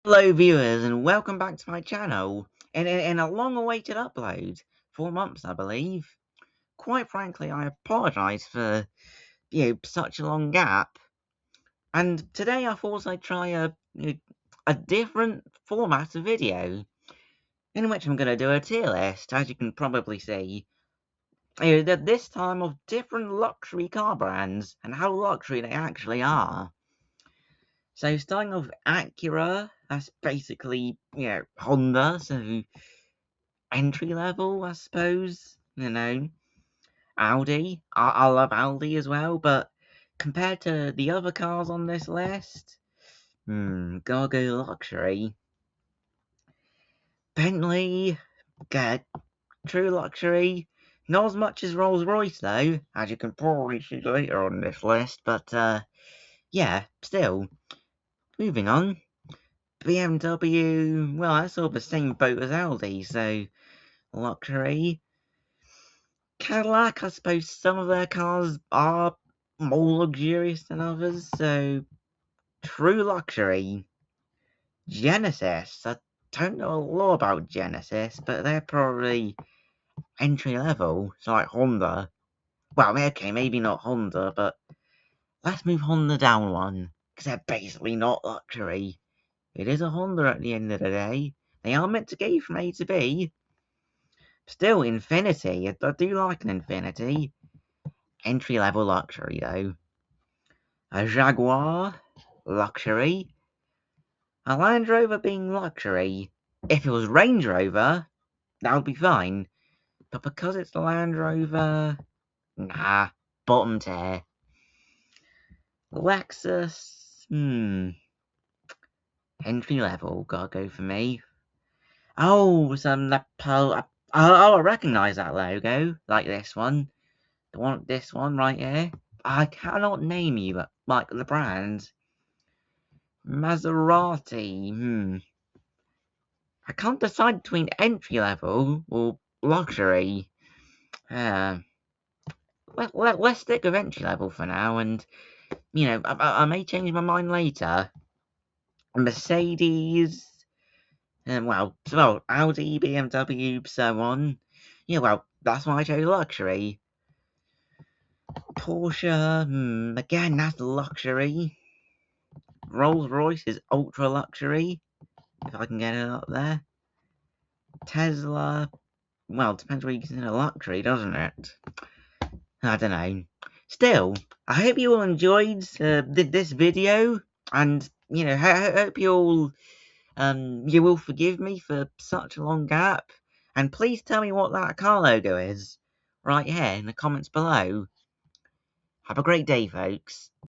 Hello viewers and welcome back to my channel in a long-awaited upload. 4 months I believe. Quite frankly I apologise for such a long gap, and today I thought I'd try a different format of video in which I'm going to do a tier list, as you can probably see. This time of different luxury car brands and how luxury they actually are. So starting off Acura, that's basically Honda, so entry level, I suppose. Audi. I love Audi as well, but compared to the other cars on this list, gotta go luxury. Bentley, good, true luxury. Not as much as Rolls-Royce though, as you can probably see later on this list, but yeah, still. Moving on. BMW, well, that's all the same boat as Audi, so luxury. Cadillac, I suppose some of their cars are more luxurious than others, so true luxury. Genesis, I don't know a lot about Genesis, but they're probably entry level, so like Honda. Well, okay, maybe not Honda, but let's move Honda down one, because they're basically not luxury. It is a Honda at the end of the day. They are meant to get you from A to B. Still, Infinity, I do like an Infinity. Entry level luxury though. A Jaguar, luxury. A Land Rover being luxury. If it was Range Rover, that would be fine. But because it's the Land Rover, nah, bottom tier. Lexus, entry level, gotta go for me. Oh, I recognise that logo, like this one. This one right here. I cannot name you, but like the brand. Maserati, I can't decide between entry level or luxury. Uh, let's stick with entry level for now, and I may change my mind later. Mercedes, Audi, BMW, so on. Yeah, well, that's why I chose luxury. Porsche, again, that's luxury. Rolls-Royce is ultra luxury, if I can get it up there. Tesla, well, depends what you consider luxury, doesn't it? I don't know. Still, I hope you all enjoyed this video, and I hope you will forgive me for such a long gap, and please tell me what that car logo is right here in the comments below. Have a great day, folks.